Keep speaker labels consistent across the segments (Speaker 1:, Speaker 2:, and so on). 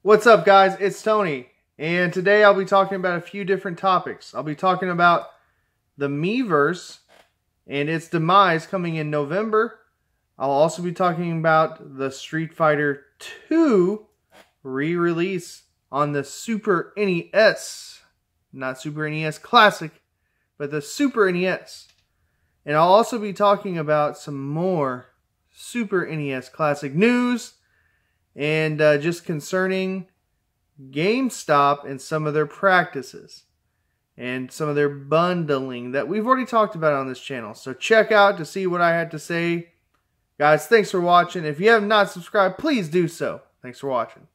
Speaker 1: What's up, guys? It's Tony, and today I'll be talking about a few different topics. I'll be talking about the Miiverse and its demise coming in November. I'll also be talking about the Street Fighter 2 re-release on the Super NES. Not Super NES Classic, but the Super NES. And I'll also be talking about some more Super NES Classic news and just concerning GameStop and some of their practices and some of their bundling that we've already talked about on this channel. So check out to see what I had to say. Guys, thanks for watching. If you have not subscribed, please do so. Thanks for watching.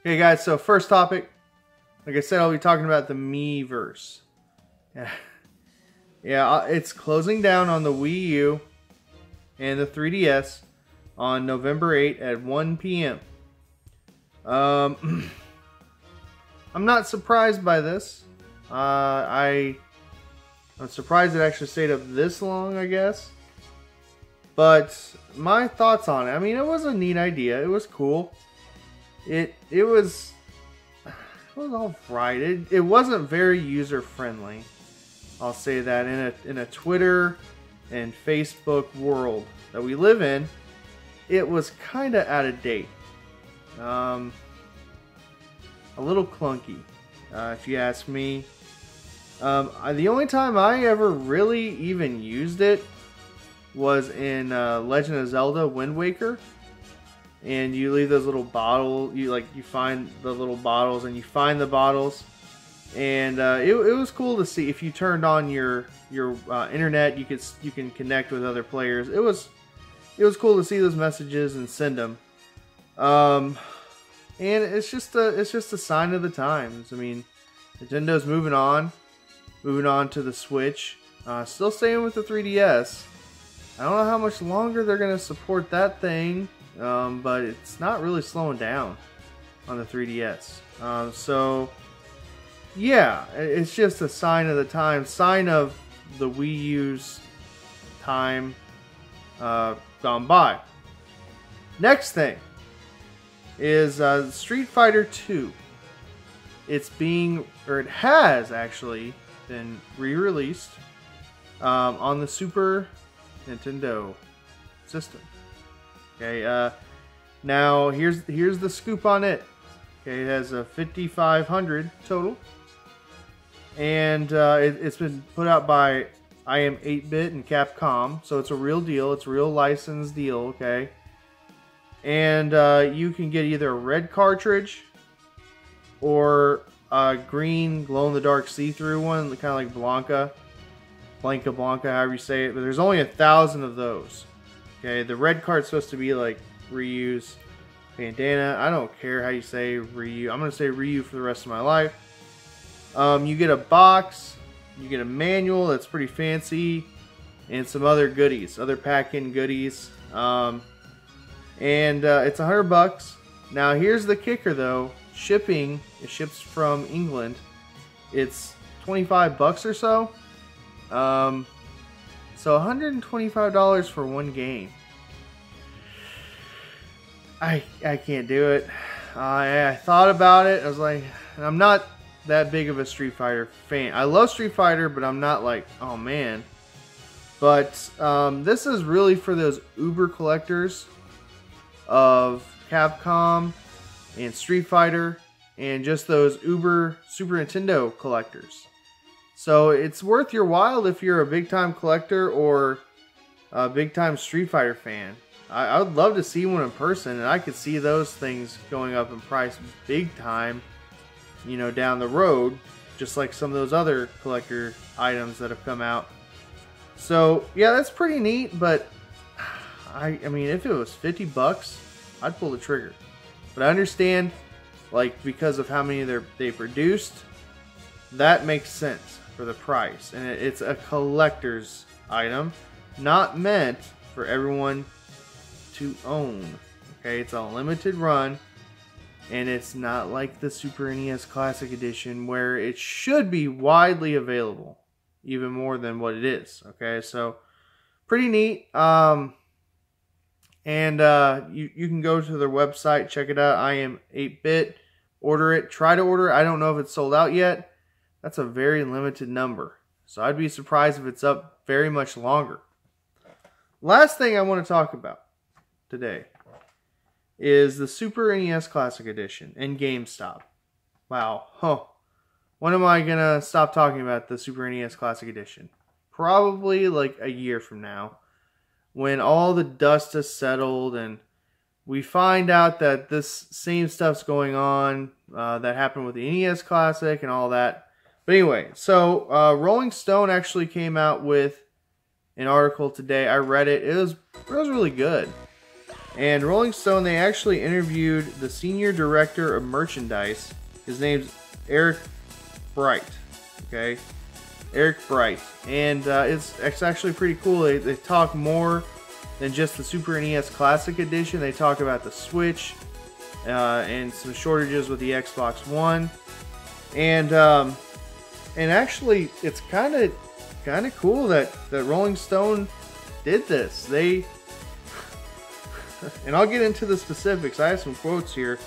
Speaker 1: Okay, guys, so first topic, like I said, I'll be talking about the Miiverse. Yeah, it's closing down on the Wii U and the 3DS on November 8 at 1 p.m. I'm not surprised by this. I'm surprised it actually stayed up this long, I guess. But my thoughts on it, I mean, it was a neat idea. It was cool. It was all right. It wasn't very user friendly. I'll say that in a Twitter and Facebook world that we live in, it was kind of out of date. A little clunky, if you ask me. The only time I ever really even used it was in Legend of Zelda Wind Waker. And you leave those little bottles, you find the little bottles, and you find the bottles, and it was cool to see. If you turned on your internet, you can connect with other players. It was cool to see those messages and send them. And it's just a sign of the times. I mean, Nintendo's moving on to the Switch. Still staying with the 3DS. I don't know how much longer they're gonna support that thing. But it's not really slowing down on the 3DS. So, yeah, it's just a sign of the time, sign of the Wii U's time gone by. Next thing is Street Fighter 2. It has actually been re-released on the Super Nintendo system. Okay, now here's the scoop on it. Okay, it has a 5,500 total, and it's been put out by I Am 8-Bit and Capcom, so it's a real deal. It's a real licensed deal. Okay, and you can get either a red cartridge or a green glow-in-the-dark see-through one, kind of like Blanca, however you say it. But there's only 1,000 of those. Okay, the red card's supposed to be like Ryu's bandana. I don't care how you say Ryu. I'm going to say Ryu for the rest of my life. You get a box. You get a manual that's pretty fancy. And some other goodies. Other pack-in goodies. And it's $100. Now, here's the kicker, though. Shipping. It ships from England. It's $25 or so. So $125 for one game. I can't do it. I thought about it. I was like, I'm not that big of a Street Fighter fan. I love Street Fighter, but I'm not like, oh man. But this is really for those uber collectors of Capcom and Street Fighter and just those uber Super Nintendo collectors. So it's worth your while if you're a big-time collector or a big-time Street Fighter fan. I would love to see one in person, and I could see those things going up in price big time, you know, down the road, just like some of those other collector items that have come out. So yeah, that's pretty neat, but I mean, if it was $50, I'd pull the trigger. But I understand, like, because of how many they produced, that makes sense for the price. And it's a collector's item, not meant for everyone to own. Okay, it's a limited run, and it's not like the Super NES Classic Edition where it should be widely available, even more than what it is. Okay, so pretty neat. You can go to their website, check it out. I am 8-bit. Order it. Try to order it. I don't know if it's sold out yet. That's a very limited number. So I'd be surprised if it's up very much longer. Last thing I want to talk about today is the Super NES Classic Edition and GameStop. Wow. When am I going to stop talking about the Super NES Classic Edition? Probably like a year from now, when all the dust has settled and we find out that this same stuff's going on that happened with the NES Classic and all that. But anyway, so Rolling Stone actually came out with an article today. I read it. It was really good. And Rolling Stone, they actually interviewed the senior director of merchandise. His name's Eric Bright. Okay, Eric Bright, and it's actually pretty cool. They talk more than just the Super NES Classic Edition. They talk about the Switch and some shortages with the Xbox One, and actually it's kind of cool that Rolling Stone did this. They and I'll get into the specifics. I have some quotes here,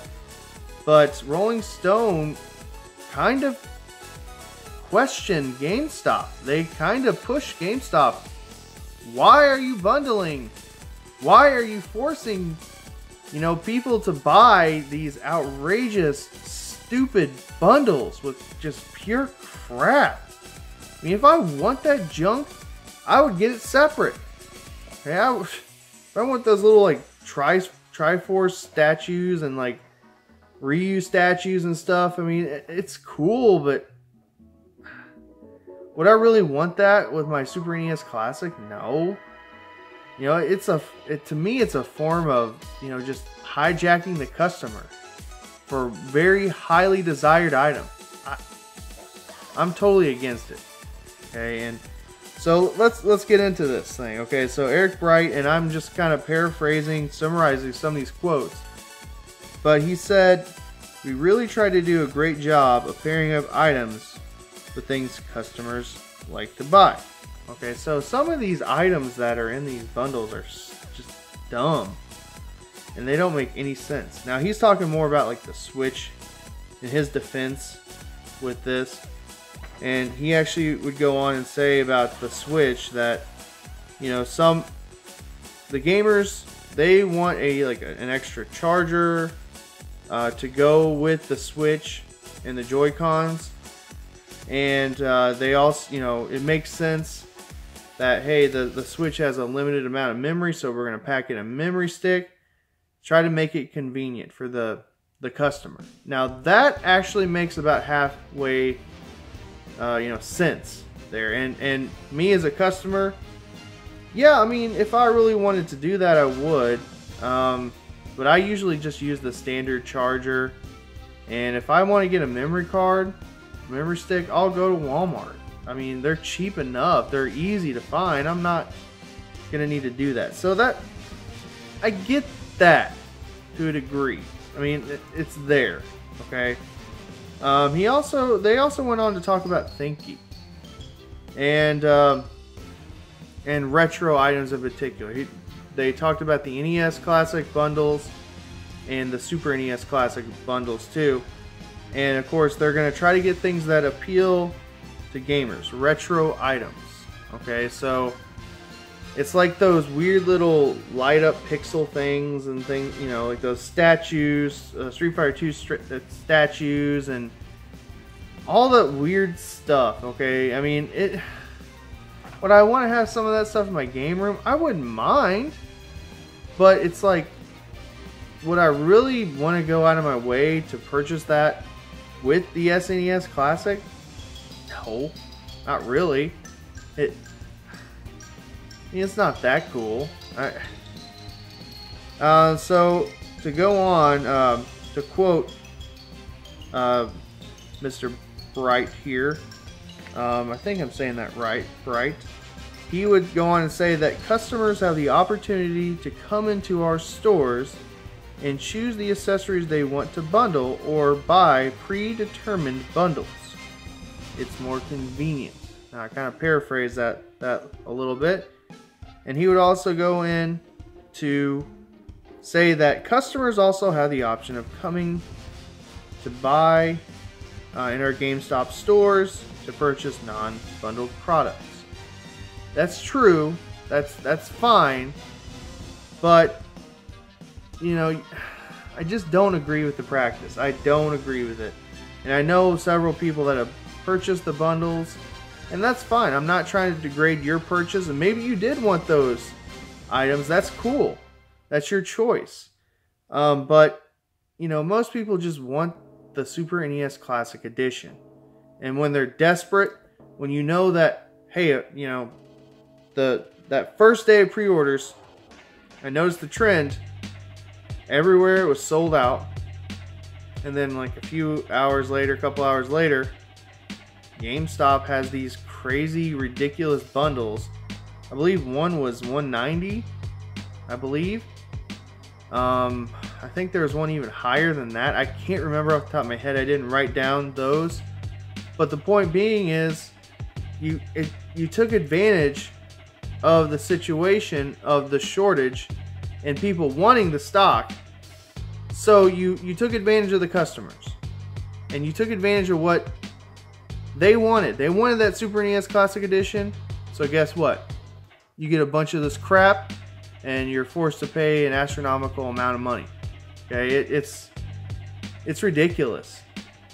Speaker 1: but Rolling Stone kind of questioned GameStop. They kind of pushed GameStop. Why are you bundling? Why are you forcing, you know, people to buy these outrageous, stupid bundles with just pure crap? I mean, if I want that junk, I would get it separate. Okay, if I want those little like Triforce statues and like Ryu statues and stuff, I mean, it's cool, but would I really want that with my Super NES Classic? No. You know, to me, it's a form of, you know, just hijacking the customer for very highly desired item. I'm totally against it. Okay, and so let's get into this thing. Okay, so Eric Bright, and I'm just kind of paraphrasing, summarizing some of these quotes, but he said, "We really try to do a great job of pairing up items with things customers like to buy." Okay, so some of these items that are in these bundles are just dumb, and they don't make any sense. Now he's talking more about like the Switch in his defense with this, and he actually would go on and say about the Switch that, you know, the gamers, they want an extra charger to go with the Switch and the Joy-Cons. And they also, you know, it makes sense that, hey, the Switch has a limited amount of memory, so we're going to pack in a memory stick. Try to make it convenient for the customer. Now, that actually makes about halfway, you know, sense there. And me as a customer, yeah, I mean, if I really wanted to do that, I would. But I usually just use the standard charger. And if I want to get a memory card, memory stick, I'll go to Walmart. I mean, they're cheap enough. They're easy to find. I'm not going to need to do that. So that, I get that to a degree. I mean, it's there. Okay. They also went on to talk about Thinky and retro items in particular. They talked about the NES Classic bundles and the Super NES Classic bundles too. And of course, they're going to try to get things that appeal to gamers, retro items. Okay, so it's like those weird little light up pixel things and things, you know, like those statues, Street Fighter 2 statues, and all that weird stuff. Okay, I mean, would I want to have some of that stuff in my game room? I wouldn't mind. But it's like, would I really want to go out of my way to purchase that with the SNES Classic? No, not really. It's not that cool. So to go on, to quote Mr. Bright here, I think I'm saying that right, Bright. He would go on and say that customers have the opportunity to come into our stores and choose the accessories they want to bundle or buy predetermined bundles. It's more convenient. Now, I kind of paraphrase that a little bit. And he would also go in to say that customers also have the option of coming to buy in our GameStop stores to purchase non-bundled products. That's true. That's fine. But, you know, I just don't agree with the practice. I don't agree with it. And I know several people that have purchased the bundles, and that's fine. I'm not trying to degrade your purchase, and maybe you did want those items. That's cool. That's your choice. But, you know, most people just want the Super NES Classic Edition. And when they're desperate, when you know that, hey, you know, that first day of pre-orders, I noticed the trend. Everywhere it was sold out. And then like a few hours later, a couple hours later, GameStop has these crazy, ridiculous bundles. I believe one was $190, I believe. I think there was one even higher than that. I can't remember off the top of my head. I didn't write down those. But the point being is, you took advantage of the situation of the shortage and people wanting the stock. So you took advantage of the customers. And you took advantage of what they wanted. They wanted that Super NES Classic Edition. So guess what? You get a bunch of this crap and you're forced to pay an astronomical amount of money. Okay, it's ridiculous,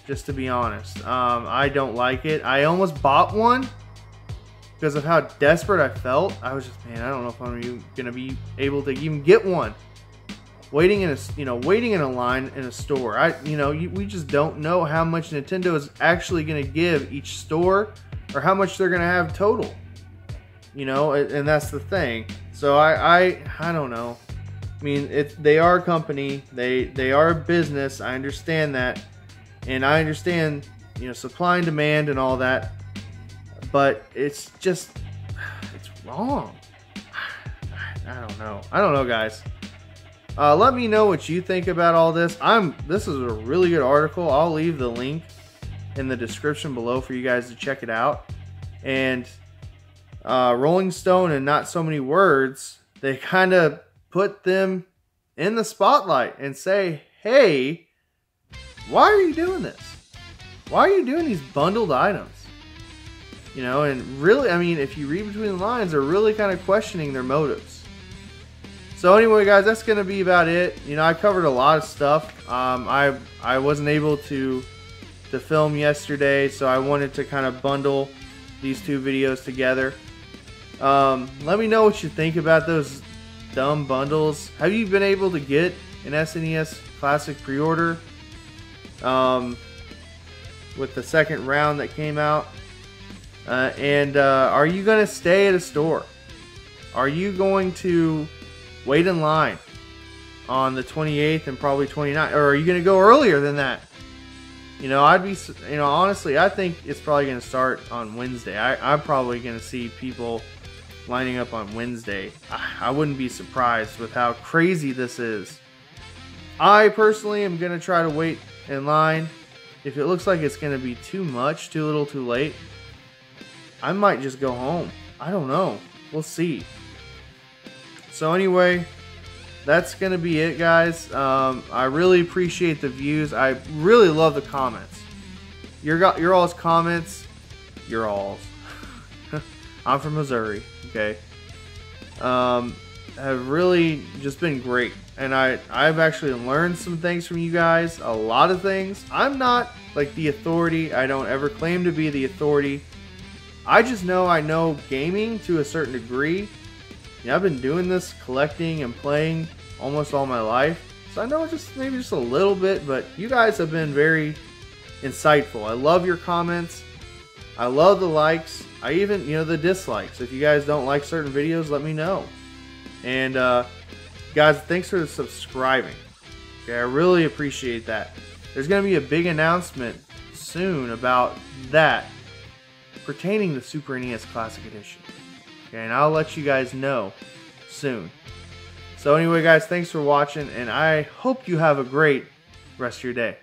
Speaker 1: just to be honest. I don't like it. I almost bought one because of how desperate I felt. I was just, man, I don't know if I'm even gonna be able to even get one. Waiting in a line in a store. We just don't know how much Nintendo is actually gonna give each store, or how much they're gonna have total. You know, and that's the thing. So I don't know. I mean, they are a company. They are a business. I understand that, and I understand, you know, supply and demand and all that. But it's wrong. I don't know, guys. Let me know what you think about all this. This is a really good article. I'll leave the link in the description below for you guys to check it out. And Rolling Stone and Not So Many Words, they kind of put them in the spotlight and say, hey, why are you doing this? Why are you doing these bundled items? You know, and really, I mean, if you read between the lines, they're really kind of questioning their motives. So anyway, guys, that's going to be about it. You know, I covered a lot of stuff. I wasn't able to film yesterday, so I wanted to kind of bundle these two videos together. Let me know what you think about those dumb bundles. Have you been able to get an SNES Classic pre-order with the second round that came out? Are you going to stay at a store? Are you going to wait in line on the 28th and probably 29th? Or are you going to go earlier than that? You know, honestly, I think it's probably going to start on Wednesday. I'm probably going to see people lining up on Wednesday. I wouldn't be surprised with how crazy this is. I personally am going to try to wait in line. If it looks like it's going to be too much, too little, too late, I might just go home. I don't know. We'll see. So anyway, that's going to be it, guys. I really appreciate the views. I really love the comments. Your all's comments. Your all's. I'm from Missouri, okay? Have really just been great. And I've actually learned some things from you guys. A lot of things. I'm not like the authority. I don't ever claim to be the authority. I just know I know gaming to a certain degree. Yeah, I've been doing this, collecting and playing almost all my life. So I know just maybe just a little bit, but you guys have been very insightful. I love your comments. I love the likes. I even, the dislikes. If you guys don't like certain videos, let me know. And guys, thanks for subscribing. Okay, I really appreciate that. There's going to be a big announcement soon about that pertaining to Super NES Classic Edition. Okay, and I'll let you guys know soon. So anyway, guys, thanks for watching, and I hope you have a great rest of your day.